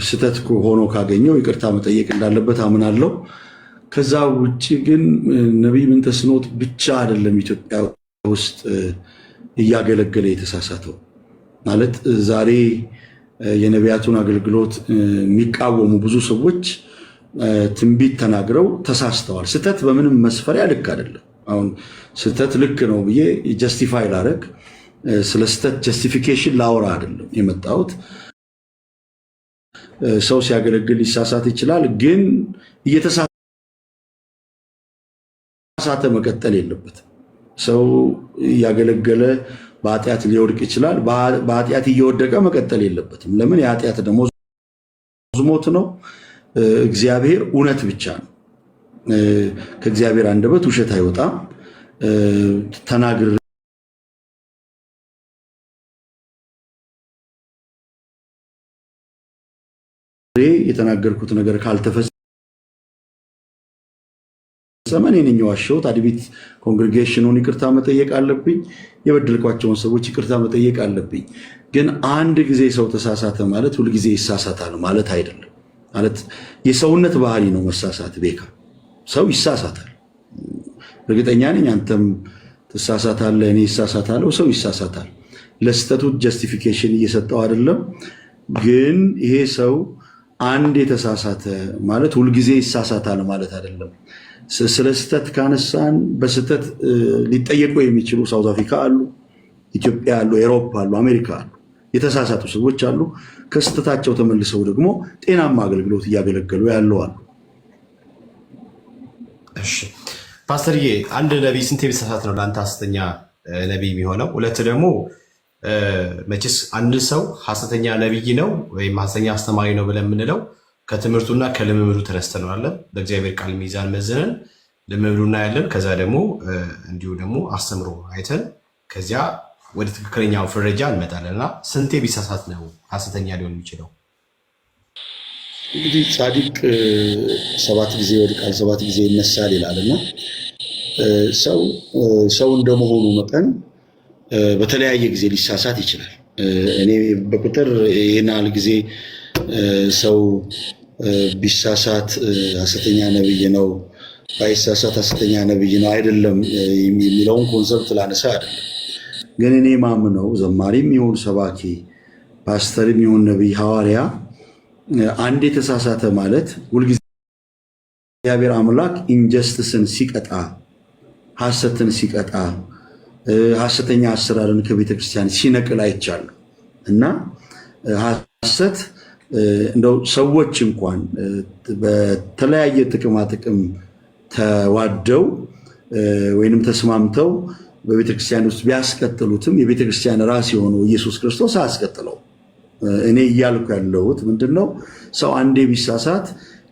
ስተት ሆኖ ካገኘው ይቅርታ መጠየቅ እንዳለበት አምናለሁ። ከዛ ውጪ ግን ነቢይ ምንተስኖት ብቻ አይደለም ኢትዮጵያ ውስጥ እያገለገለ የተሳሳተው። ማለት ዛሬ የነቢያቱን አገልግሎት የሚቃወሙ ብዙ ሰዎች ትንቢት ተናግረው ተሳስተዋል። ስተት በምንም መስፈሪያ ልክ አይደለም። አሁን ስተት ልክ ነው ብዬ ጀስቲፋይ ላረግ ስለ ስተት ጀስቲፊኬሽን ላወራ አይደለም የመጣሁት። ሰው ሲያገለግል ሊሳሳት ይችላል፣ ግን እየተሳሳተ መቀጠል የለበትም። ሰው እያገለገለ በኃጢአት ሊወድቅ ይችላል። በኃጢአት እየወደቀ መቀጠል የለበትም። ለምን? የኃጢአት ደሞዝ ሞት ነው። እግዚአብሔር እውነት ብቻ ነው። ከእግዚአብሔር አንደበት ውሸት አይወጣም። ተናግሬ የተናገርኩት ነገር ካልተፈጸመ እኔ ነኝ የዋሸሁት። አድቢት ኮንግሪጌሽኑን ይቅርታ መጠየቅ አለብኝ። የበደልኳቸውን ሰዎች ይቅርታ መጠየቅ አለብኝ። ግን አንድ ጊዜ ሰው ተሳሳተ ማለት ሁልጊዜ ይሳሳታል ማለት አይደለም። ማለት የሰውነት ባህሪ ነው መሳሳት። ቤካ ሰው ይሳሳታል። እርግጠኛ ነኝ አንተም ትሳሳታለህ፣ እኔ ይሳሳታለሁ፣ ሰው ይሳሳታል። ለስተቱ ጀስቲፊኬሽን እየሰጠው አይደለም። ግን ይሄ ሰው አንድ የተሳሳተ ማለት ሁልጊዜ ይሳሳታል ማለት አይደለም። ስለ ስተት ካነሳን በስተት ሊጠየቁ የሚችሉ ሳውዝ አፍሪካ አሉ፣ ኢትዮጵያ አሉ፣ ኤሮፓ አሉ፣ አሜሪካ አሉ። የተሳሳቱ ሰዎች አሉ። ከስተታቸው ተመልሰው ደግሞ ጤናማ አገልግሎት እያገለገሉ ያለው አሉ። እሺ ፓስተርዬ፣ አንድ ነቢይ ስንት ቢሳሳት ነው ለአንተ ሐሰተኛ ነቢይ የሚሆነው? ሁለት ደግሞ መቼስ አንድ ሰው ሐሰተኛ ነቢይ ነው ወይም ሐሰተኛ አስተማሪ ነው ብለን የምንለው ከትምህርቱና ከልምምዱ ተነስተን ነው አለ። በእግዚአብሔር ቃል ሚዛን መዝነን ልምምዱና ያለን ከዛ ደግሞ እንዲሁ ደግሞ አስተምሮ አይተን ከዚያ ወደ ትክክለኛው ፍረጃ እንመጣለን። እና ስንቴ ቢሳሳት ነው ሐሰተኛ ሊሆን የሚችለው? እንግዲህ ጻድቅ 7 ጊዜ ይወድቃል 7 ጊዜ ይነሳል ይላልና ሰው እንደመሆኑ መጠን በተለያየ ጊዜ ሊሳሳት ይችላል። እኔ በቁጥር ይህን ያህል ጊዜ ሰው ቢሳሳት ሐሰተኛ ነብይ ነው፣ ባይሳሳት ሐሰተኛ ነብይ ነው አይደለም የሚለውን ኮንሰፕት ላነሳ አይደለም። ግን እኔ ማምነው ዘማሪም ይሁን ሰባኪ፣ ፓስተርም ይሁን ነብይ፣ ሐዋርያ አንድ የተሳሳተ ማለት ሁልጊዜ እግዚአብሔር አምላክ ኢንጀስቲስን ሲቀጣ፣ ሐሰትን ሲቀጣ፣ ሐሰተኛ አሰራርን ከቤተክርስቲያን ሲነቅል አይቻለሁ። እና ሐሰት እንደው ሰዎች እንኳን በተለያየ ጥቅማ ጥቅም ተዋደው ወይንም ተስማምተው በቤተክርስቲያን ውስጥ ቢያስቀጥሉትም የቤተክርስቲያን ራስ የሆነው ኢየሱስ ክርስቶስ አያስቀጥለው። እኔ እያልኩ ያለሁት ምንድነው? ሰው አንዴ ቢሳሳት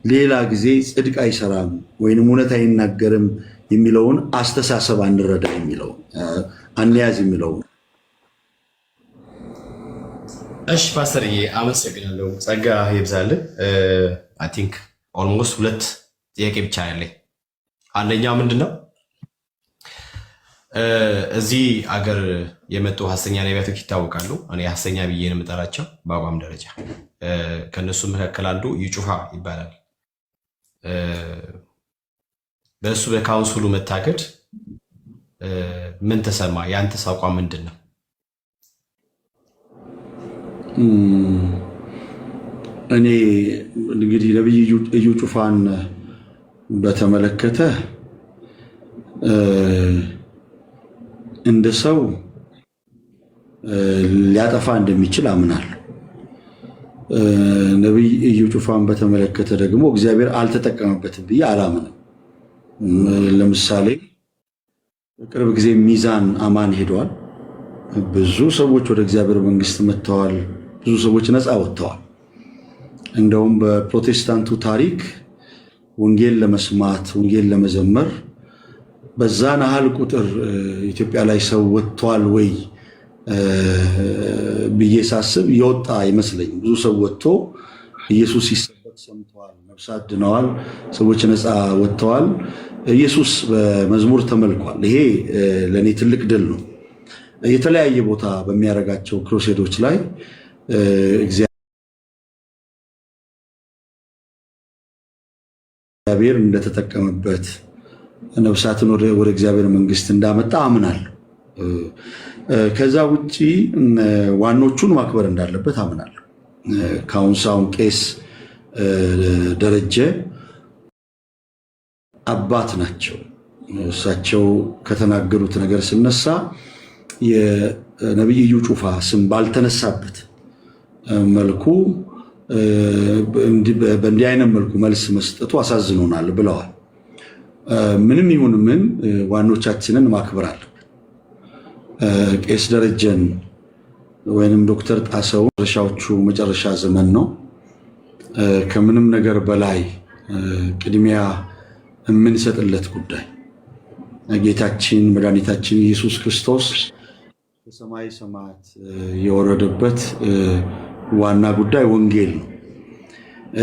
ሌላ ጊዜ ጽድቅ አይሰራም ወይንም እውነት አይናገርም የሚለውን አስተሳሰብ አንረዳ የሚለው አንያዝ የሚለው። እሺ ፓስተርዬ አመሰግናለሁ። ጸጋ ይብዛልህ። አይ ቲንክ ኦልሞስት 2 ጥያቄ ብቻ ያለኝ። አንደኛው ምንድነው እዚህ አገር የመጡ ሐሰተኛ ነቢያቶች ይታወቃሉ። እኔ ሐሰተኛ ብዬ ነው የምጠራቸው በአቋም ደረጃ። ከነሱ መካከል አንዱ ይጩፋ ይባላል። በእሱ በካውንስሉ መታገድ ምን ተሰማ? ያንተስ አቋም ምንድን ነው? እኔ እንግዲህ ነብይ እዩ ጩፋን በተመለከተ እንደ ሰው ሊያጠፋ እንደሚችል አምናለሁ። ነብይ እዩ ጩፋን በተመለከተ ደግሞ እግዚአብሔር አልተጠቀመበትም ብዬ አላምንም። ለምሳሌ በቅርብ ጊዜ ሚዛን አማን ሄደዋል። ብዙ ሰዎች ወደ እግዚአብሔር መንግስት መጥተዋል። ብዙ ሰዎች ነፃ ወጥተዋል። እንደውም በፕሮቴስታንቱ ታሪክ ወንጌል ለመስማት ወንጌል ለመዘመር በዛን ያህል ቁጥር ኢትዮጵያ ላይ ሰው ወጥቷል ወይ ብዬ ሳስብ የወጣ ይመስለኝ። ብዙ ሰው ወጥቶ ኢየሱስ ሲሰበክ ሰምተዋል፣ ነፍሳት ድነዋል፣ ሰዎች ነፃ ወጥተዋል። ኢየሱስ በመዝሙር ተመልኳል። ይሄ ለእኔ ትልቅ ድል ነው። የተለያየ ቦታ በሚያደርጋቸው ክሩሴዶች ላይ እግዚአብሔር እንደተጠቀመበት ነፍሳትን ወደ እግዚአብሔር መንግስት እንዳመጣ አምናለሁ። ከዛ ውጪ ዋኖቹን ማክበር እንዳለበት አምናለሁ። ካውንሳውን ቄስ ደረጀ አባት ናቸው። እሳቸው ከተናገሩት ነገር ስነሳ የነብይ እዩ ጩፋ ስም ባልተነሳበት መልኩ በእንዲህ አይነት መልኩ መልስ መስጠቱ አሳዝኖናል ብለዋል። ምንም ይሁን ምን ዋኖቻችንን ማክበር አለብን። ቄስ ደረጀን ወይንም ዶክተር ጣሰው መጨረሻ ዘመን ነው። ከምንም ነገር በላይ ቅድሚያ የምንሰጥለት ጉዳይ ጌታችን መድኃኒታችን ኢየሱስ ክርስቶስ ከሰማይ ሰማያት የወረደበት ዋና ጉዳይ ወንጌል ነው።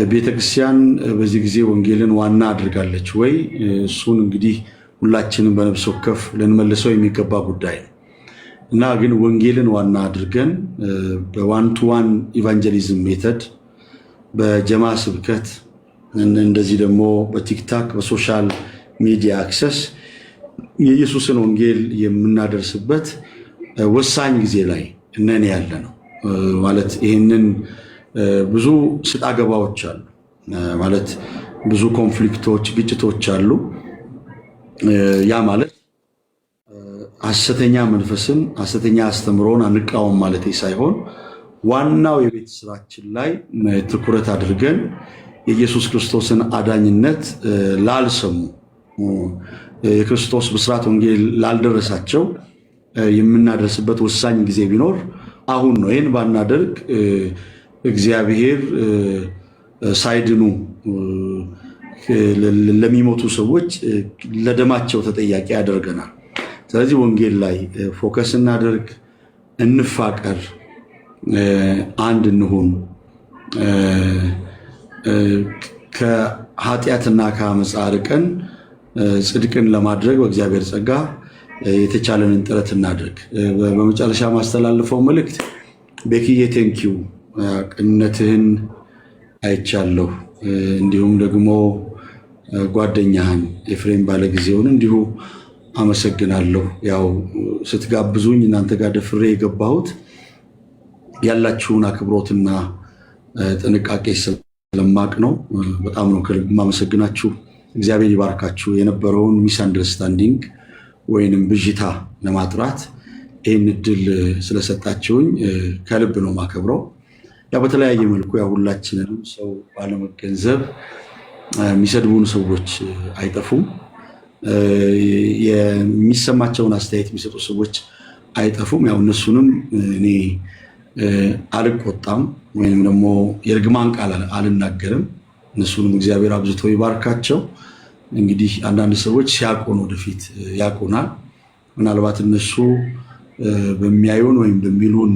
ቤተክርስቲያን በዚህ ጊዜ ወንጌልን ዋና አድርጋለች ወይ? እሱን እንግዲህ ሁላችንም በነፍስ ወከፍ ልንመልሰው የሚገባ ጉዳይ ነው እና ግን ወንጌልን ዋና አድርገን በዋን ቱ ዋን ኢቫንጀሊዝም ሜተድ በጀማ ስብከት እንደዚህ ደግሞ በቲክታክ በሶሻል ሚዲያ አክሰስ የኢየሱስን ወንጌል የምናደርስበት ወሳኝ ጊዜ ላይ እነን ያለ ነው ማለት ይህንን ብዙ ስጣ ገባዎች አሉ ማለት ብዙ ኮንፍሊክቶች፣ ግጭቶች አሉ። ያ ማለት ሐሰተኛ መንፈስን ሐሰተኛ አስተምሮን አንቃወም ማለት ሳይሆን ዋናው የቤት ስራችን ላይ ትኩረት አድርገን የኢየሱስ ክርስቶስን አዳኝነት ላልሰሙ የክርስቶስ ብስራት ወንጌል ላልደረሳቸው የምናደርስበት ወሳኝ ጊዜ ቢኖር አሁን ነው። ይህን ባናደርግ እግዚአብሔር ሳይድኑ ለሚሞቱ ሰዎች ለደማቸው ተጠያቂ ያደርገናል። ስለዚህ ወንጌል ላይ ፎከስ እናደርግ፣ እንፋቀር፣ አንድ እንሁን። ከኃጢአትና ከአመፃ ርቀን ጽድቅን ለማድረግ በእግዚአብሔር ጸጋ የተቻለንን ጥረት እናድርግ። በመጨረሻ ማስተላልፈው መልእክት ቤኪዬ ቴንኪው፣ ቅንነትህን አይቻለሁ። እንዲሁም ደግሞ ጓደኛህን ኤፍሬም ባለጊዜውን እንዲሁ አመሰግናለሁ። ያው ስትጋብዙኝ እናንተ ጋር ደፍሬ የገባሁት ያላችሁን አክብሮትና ጥንቃቄ ስለማቅ ነው። በጣም ነው ከልብ ማመሰግናችሁ። እግዚአብሔር ይባርካችሁ። የነበረውን ሚስ አንደርስታንዲንግ ወይንም ብዥታ ለማጥራት ይህን እድል ስለሰጣችሁኝ ከልብ ነው ማከብረው። ያው በተለያየ መልኩ ያው ሁላችንንም ሰው ባለመገንዘብ የሚሰድቡን ሰዎች አይጠፉም። የሚሰማቸውን አስተያየት የሚሰጡ ሰዎች አይጠፉም። ያው እነሱንም እኔ አልቆጣም ወይንም ደግሞ የርግማን ቃል አልናገርም። እነሱንም እግዚአብሔር አብዝቶ ይባርካቸው። እንግዲህ አንዳንድ ሰዎች ሲያውቁን ወደፊት ያውቁናል። ምናልባት እነሱ በሚያዩን ወይም በሚሉን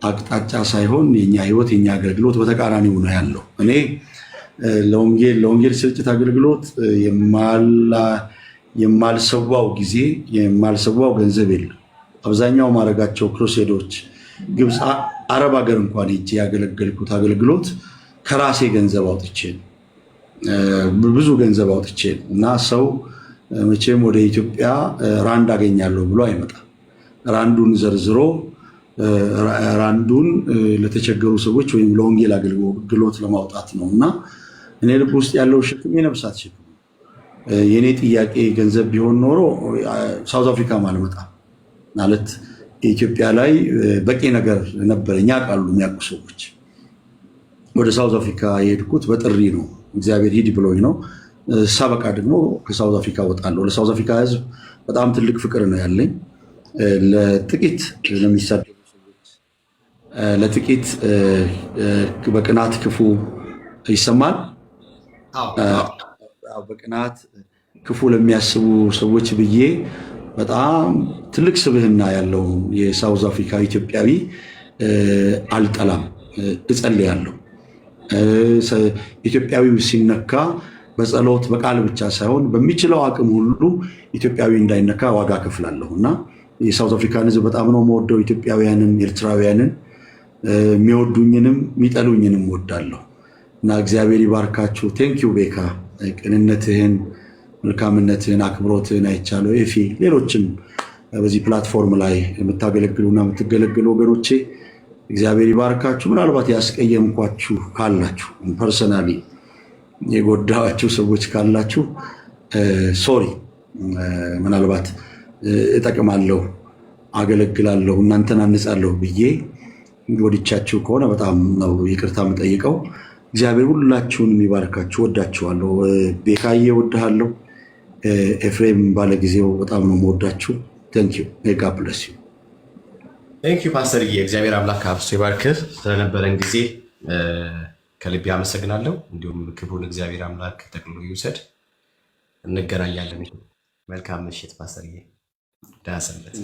አቅጣጫ ሳይሆን የኛ ህይወት የኛ አገልግሎት በተቃራኒው ነው ያለው። እኔ ለወንጌል ስርጭት አገልግሎት የማልሰዋው ጊዜ የማልሰዋው ገንዘብ የለም። አብዛኛው ማድረጋቸው ክሩሴዶች ግብፅ፣ አረብ ሀገር እንኳን ሄጄ ያገለገልኩት አገልግሎት ከራሴ ገንዘብ አውጥቼ ብዙ ገንዘብ አውጥቼ እና ሰው መቼም ወደ ኢትዮጵያ ራንድ አገኛለሁ ብሎ አይመጣም። ራንዱን ዘርዝሮ ራንዱን ለተቸገሩ ሰዎች ወይም ለወንጌል አገልግሎት ለማውጣት ነው እና እኔ ልብ ውስጥ ያለው ሸክም የነፍሳት ሸክም። የኔ ጥያቄ ገንዘብ ቢሆን ኖሮ ሳውዝ አፍሪካ አልመጣም ማለት ኢትዮጵያ ላይ በቂ ነገር ነበረኝ ያውቃሉ የሚያውቁ ሰዎች። ወደ ሳውዝ አፍሪካ የሄድኩት በጥሪ ነው። እግዚአብሔር ሂድ ብሎኝ ነው። ሳበቃ ደግሞ ከሳውዝ አፍሪካ ወጣለሁ። ለሳውዝ አፍሪካ ሕዝብ በጣም ትልቅ ፍቅር ነው ያለኝ። ለጥቂት ለሚሳደቡ ሰዎች ለጥቂት በቅናት ክፉ ይሰማል። በቅናት ክፉ ለሚያስቡ ሰዎች ብዬ በጣም ትልቅ ስብህና ያለውን የሳውዝ አፍሪካ ኢትዮጵያዊ አልጠላም፣ እጸልያለሁ። ኢትዮጵያዊው ሲነካ በጸሎት በቃል ብቻ ሳይሆን በሚችለው አቅም ሁሉ ኢትዮጵያዊ እንዳይነካ ዋጋ ከፍላለሁ እና የሳውዝ አፍሪካን ህዝብ በጣም ነው የምወደው። ኢትዮጵያውያንን፣ ኤርትራውያንን የሚወዱኝንም የሚጠሉኝንም ወዳለሁ እና እግዚአብሔር ይባርካችሁ። ቴንኪው ቤካ ቅንነትህን፣ መልካምነትህን፣ አክብሮትህን አይቻለሁ። ኤፊ፣ ሌሎችም በዚህ ፕላትፎርም ላይ የምታገለግሉና የምትገለግሉ ወገኖቼ እግዚአብሔር ይባርካችሁ። ምናልባት ያስቀየምኳችሁ ካላችሁ፣ ፐርሰናሊ የጎዳኋችሁ ሰዎች ካላችሁ ሶሪ። ምናልባት እጠቅማለሁ፣ አገለግላለሁ፣ እናንተን አንጻለሁ ብዬ ወዲቻችሁ ከሆነ በጣም ነው ይቅርታ የምጠይቀው። እግዚአብሔር ሁላችሁን የሚባርካችሁ። ወዳችኋለሁ። ቤካዬ ወድሃለሁ። ኤፍሬም ባለጊዜው በጣም ነው የምወዳችሁ። ቴንኪዩ ሜጋ ብለስ ዩ ቴንኪዩ ፓስተርዬ። እግዚአብሔር አምላክ አብዝቶ ይባርክህ። ስለነበረን ጊዜ ከልቤ አመሰግናለሁ። እንዲሁም ክብሩን እግዚአብሔር አምላክ ጠቅልሎ ይውሰድ። እንገናኛለን። መልካም ምሽት ፓስተርዬ። ደህና ሰንበት።